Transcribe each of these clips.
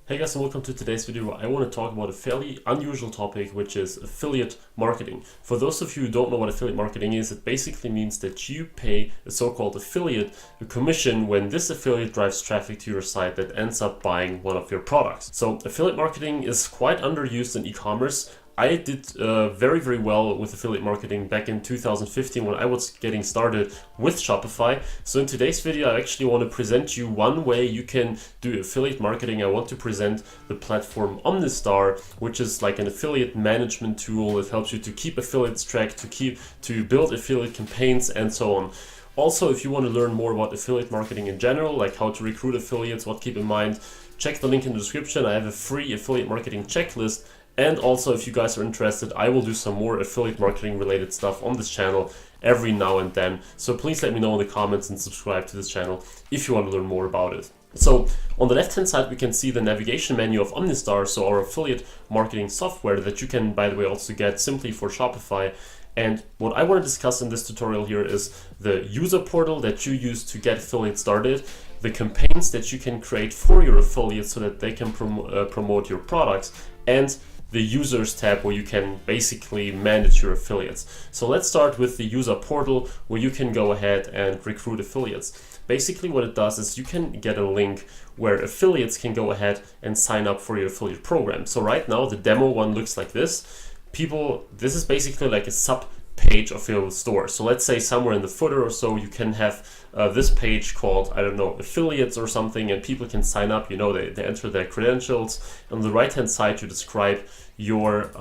Hey guys, and welcome to today's video. I want to talk about a fairly unusual topic, which is affiliate marketing. For those of you who don't know what affiliate marketing is, it basically means that you pay a so-called affiliate a commission when this affiliate drives traffic to your site that ends up buying one of your products. So affiliate marketing is quite underused in e-commerce. I did very, very well with affiliate marketing back in 2015 when I was getting started with Shopify. So in today's video, I actually want to present you one way you can do affiliate marketing. I want to present the platform OmniStar, which is like an affiliate management tool. It helps you to keep affiliates tracked, to build affiliate campaigns and so on. Also, if you want to learn more about affiliate marketing in general, like how to recruit affiliates, what to keep in mind, check the link in the description. I have a free affiliate marketing checklist. And also, if you guys are interested, I will do some more affiliate marketing related stuff on this channel every now and then. So please let me know in the comments and subscribe to this channel if you want to learn more about it. So on the left hand side, we can see the navigation menu of OmniStar, so our affiliate marketing software that you can, by the way, also get simply for Shopify. And what I want to discuss in this tutorial here is the user portal that you use to get affiliates started, the campaigns that you can create for your affiliates so that they can promote your products, and the users tab where you can basically manage your affiliates. So let's start with the user portal where you can go ahead and recruit affiliates. Basically what it does is you can get a link where affiliates can go ahead and sign up for your affiliate program. So right now the demo one looks like this. This is basically like a sub page of your store. So let's say somewhere in the footer or so you can have this page called, I don't know, affiliates or something, and people can sign up. They enter their credentials. On the right hand side you describe your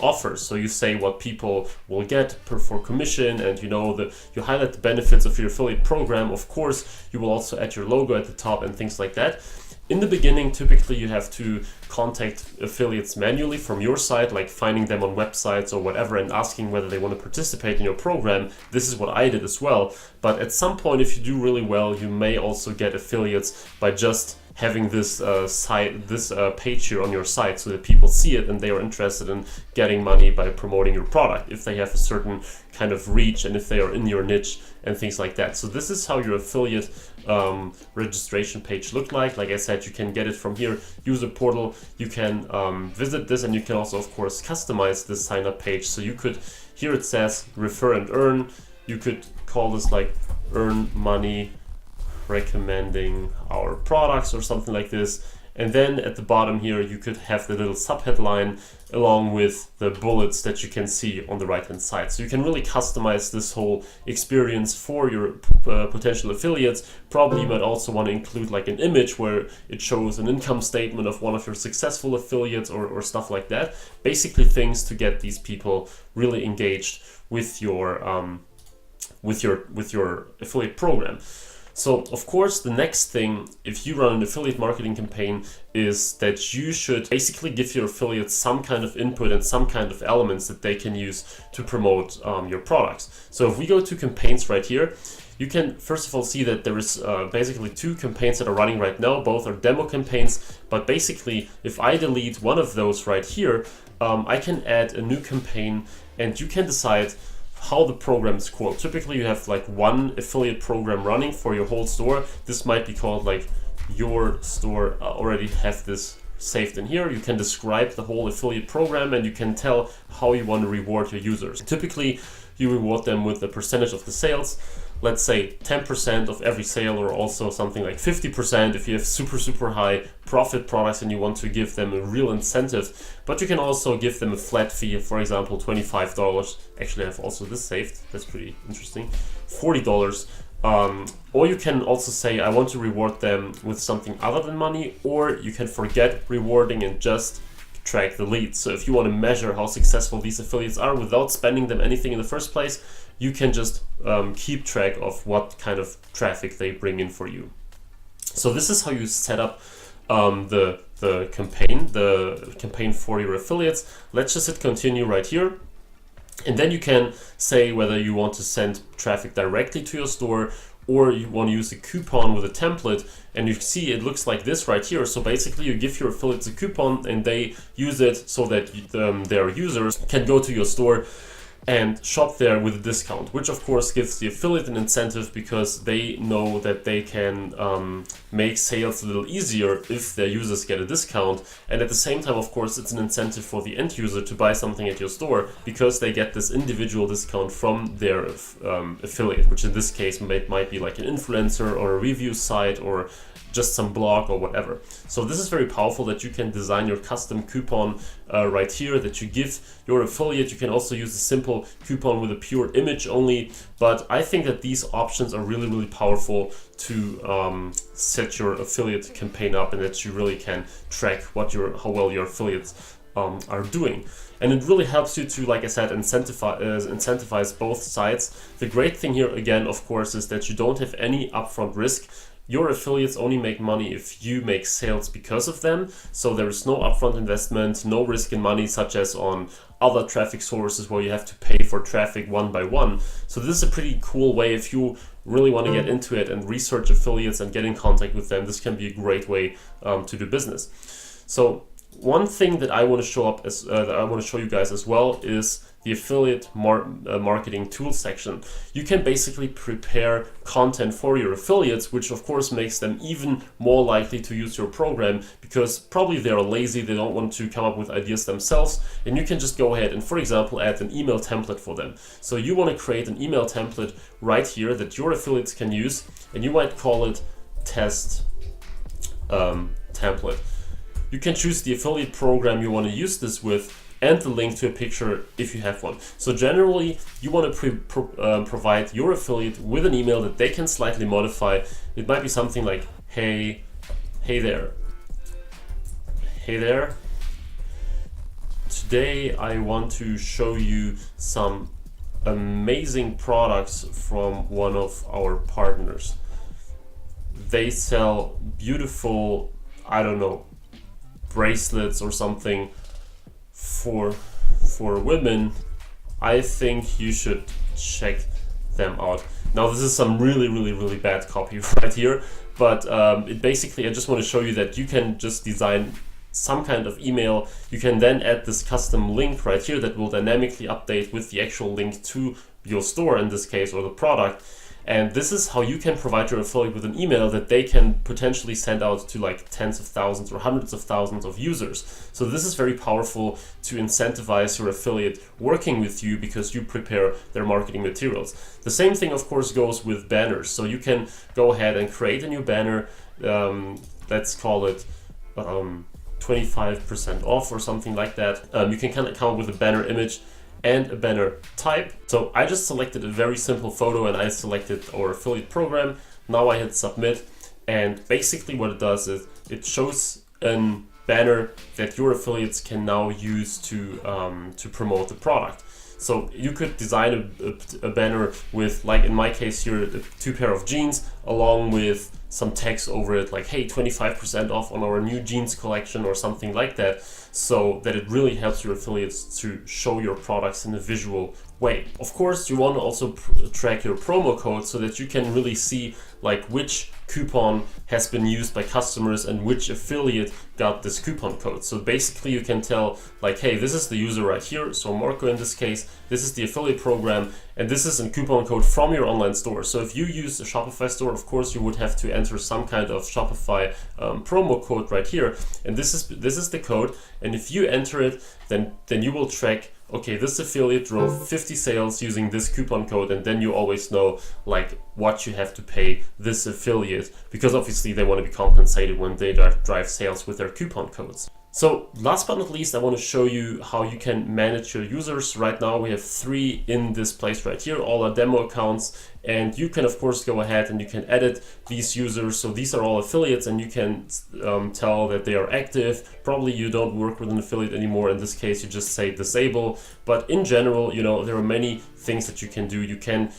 offers. So you say what people will get for commission, and you highlight the benefits of your affiliate program. Of course, you will also add your logo at the top and things like that. In the beginning, typically you have to contact affiliates manually from your site, like finding them on websites or whatever and asking whether they want to participate in your program. This is what I did as well. But at some point, if you do really well, you may also get affiliates by just having this page here on your site so that people see it and they are interested in getting money by promoting your product if they have a certain kind of reach and if they are in your niche and things like that. So this is how your affiliate registration page look like. Like I said, you can get it from here, user portal. You can visit this, and you can also, of course, customize this sign up page. So you could, here it says refer and earn. You could call this like earn money recommending our products or something like this. And then at the bottom here you could have the little subheadline along with the bullets that you can see on the right hand side. So you can really customize this whole experience for your potential affiliates. Probably you might also want to include like an image where it shows an income statement of one of your successful affiliates or stuff like that. Basically things to get these people really engaged with your affiliate program. So of course the next thing, if you run an affiliate marketing campaign, is that you should basically give your affiliates some kind of input and some kind of elements that they can use to promote your products. So if we go to campaigns right here, you can first of all see that there is basically two campaigns that are running right now. Both are demo campaigns, but basically if I delete one of those right here, I can add a new campaign and you can decide how the program is called. Typically you have like one affiliate program running for your whole store. This might be called like your store already have this saved in here. You can describe the whole affiliate program and you can tell how you want to reward your users. Typically you reward them with a percentage of the sales. Let's say 10% of every sale, or also something like 50% if you have super high profit products and you want to give them a real incentive. But you can also give them a flat fee, for example, $25. Actually, I have also this saved. That's pretty interesting. $40. Or you can also say, I want to reward them with something other than money, or you can forget rewarding and just track the leads. So if you want to measure how successful these affiliates are without spending them anything in the first place, you can just keep track of what kind of traffic they bring in for you. So this is how you set up the campaign for your affiliates. Let's just hit continue right here. And then you can say whether you want to send traffic directly to your store or you want to use a coupon with a template. And you see it looks like this right here. So basically you give your affiliates a coupon and they use it so that their users can go to your store, and shop there with a discount, which of course gives the affiliate an incentive because they know that they can make sales a little easier if their users get a discount. And at the same time, of course, it's an incentive for the end user to buy something at your store because they get this individual discount from their affiliate, which in this case might be like an influencer or a review site or just some blog or whatever. So this is very powerful that you can design your custom coupon right here that you give your affiliate. You can also use a simple coupon with a pure image only, but I think that these options are really, really powerful to set your affiliate campaign up, and that you really can track how well your affiliates are doing. And it really helps you to, like I said, incentivize both sides. The great thing here, again, of course, is that you don't have any upfront risk. Your affiliates only make money if you make sales because of them. So there is no upfront investment, no risk in money, such as on other traffic sources where you have to pay for traffic one by one. So this is a pretty cool way. If you really want to get into it and research affiliates and get in contact with them, this can be a great way to do business. So one thing that I want to show you guys as well is the affiliate marketing tools section. You can basically prepare content for your affiliates, which of course makes them even more likely to use your program, because probably they are lazy, they don't want to come up with ideas themselves, and you can just go ahead and, for example, add an email template for them. So you want to create an email template right here that your affiliates can use, and you might call it test template. You can choose the affiliate program you want to use this with and the link to a picture if you have one. So generally, you want to provide your affiliate with an email that they can slightly modify. It might be something like, hey there. Today I want to show you some amazing products from one of our partners. They sell beautiful, bracelets or something for women. I think you should check them out. Now this is some really bad copy right here, but it basically, I just want to show you that you can just design some kind of email. You can then add this custom link right here that will dynamically update with the actual link to your store in this case, or the product. And this is how you can provide your affiliate with an email that they can potentially send out to like tens of thousands or hundreds of thousands of users. So this is very powerful to incentivize your affiliate working with you because you prepare their marketing materials. The same thing, of course, goes with banners. So you can go ahead and create a new banner. Let's call it 25% off or something like that. You can kind of come up with a banner image and a banner type. So I just selected a very simple photo and I selected our affiliate program. Now I hit submit, and basically what it does is it shows a banner that your affiliates can now use to promote the product. So you could design a banner with, like in my case here, 2 pair of jeans along with some text over it like, hey, 25% off on our new jeans collection or something like that, so that it really helps your affiliates to show your products in a visual way. Of course, you want to also track your promo code so that you can really see like which coupon has been used by customers and which affiliate got this coupon code. So basically you can tell like, hey, this is the user right here, so Marco in this case, this is the affiliate program, and this is a coupon code from your online store. So if you use a Shopify store, of course you would have to enter some kind of Shopify promo code right here, and this is the code. And if you enter it, then you will track, okay, this affiliate drove 50 sales using this coupon code, and then you always know like what you have to pay this affiliate, because obviously they want to be compensated when they drive sales with their coupon codes. So last but not least, I want to show you how you can manage your users. Right now we have 3 in this place right here, all are demo accounts, and you can of course go ahead and you can edit these users. So these are all affiliates, and you can tell that they are active. Probably you don't work with an affiliate anymore. In this case, you just say disable. But in general, there are many things that you can do. You can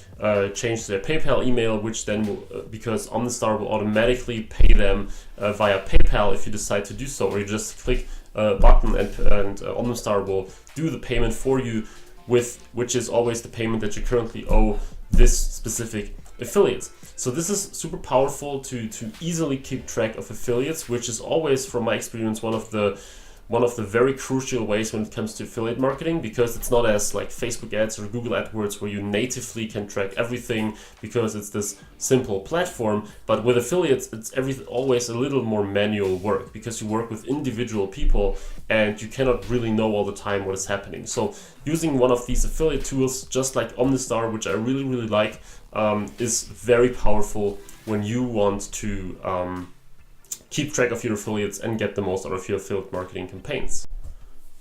change their PayPal email, which then will, because OmniStar will automatically pay them via PayPal if you decide to do so, or you just click a button and OmniStar will do the payment for you, which is always the payment that you currently owe this specific affiliate. So this is super powerful to easily keep track of affiliates, which is always, from my experience, one of the one of the very crucial ways when it comes to affiliate marketing, because it's not as like Facebook ads or Google AdWords where you natively can track everything because it's this simple platform. But with affiliates, it's always a little more manual work because you work with individual people and you cannot really know all the time what is happening. So using one of these affiliate tools, just like OmniStar, which I really, really like, is very powerful when you want to keep track of your affiliates and get the most out of your affiliate marketing campaigns.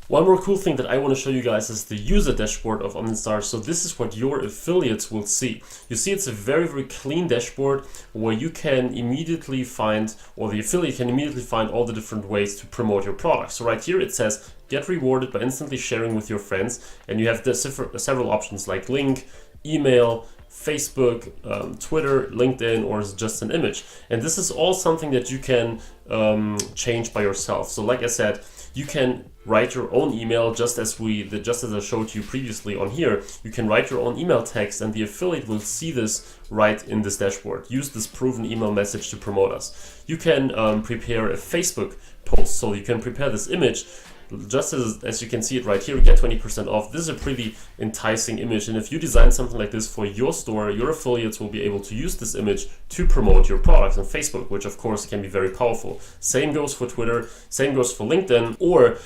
One more cool thing that I want to show you guys is the user dashboard of OmniStar. So this is what your affiliates will see. You see, it's a very, very clean dashboard where you can immediately find, or the affiliate can immediately find, all the different ways to promote your product. So right here it says get rewarded by instantly sharing with your friends, and you have several options like link, email, Facebook, Twitter, LinkedIn, or is just an image. And this is all something that you can change by yourself. So like I said, you can write your own email, just as I showed you previously on here. You can write your own email text and the affiliate will see this right in this dashboard. Use this proven email message to promote us. You can prepare a Facebook post, so you can prepare this image. Just as you can see it right here, you get 20% off. This is a pretty enticing image, and if you design something like this for your store, your affiliates will be able to use this image to promote your products on Facebook, which of course can be very powerful. Same goes for Twitter, same goes for LinkedIn, or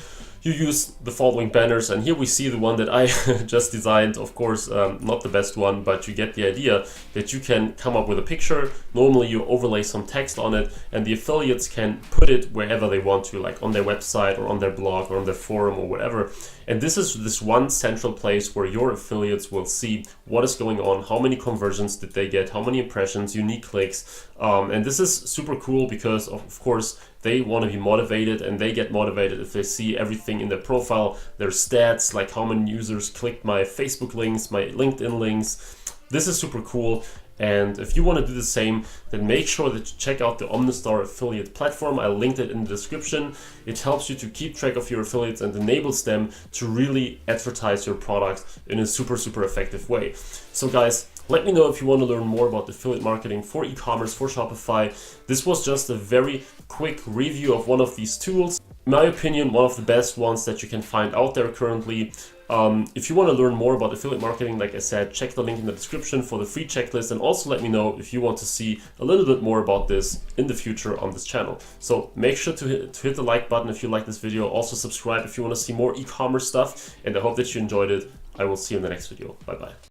you use the following banners, and here we see the one that I just designed. Of course, not the best one, but you get the idea that you can come up with a picture. Normally you overlay some text on it, and the affiliates can put it wherever they want to, like on their website or on their blog or on their forum or whatever. And this is this one central place where your affiliates will see what is going on, how many conversions did they get, how many impressions, unique clicks. And this is super cool because of course they want to be motivated, and they get motivated if they see everything in their profile, their stats, like how many users clicked my Facebook links, my LinkedIn links. This is super cool. And if you want to do the same, then make sure that you check out the OmniStar affiliate platform. I linked it in the description. It helps you to keep track of your affiliates and enables them to really advertise your product in a super, super effective way. So guys, let me know if you want to learn more about affiliate marketing for e-commerce, for Shopify. This was just a very quick review of one of these tools. In my opinion, one of the best ones that you can find out there currently. If you want to learn more about affiliate marketing, like I said, check the link in the description for the free checklist, and also let me know if you want to see a little bit more about this in the future on this channel. So make sure to hit the like button if you like this video. Also subscribe if you want to see more e-commerce stuff, and I hope that you enjoyed it. I will see you in the next video. Bye bye.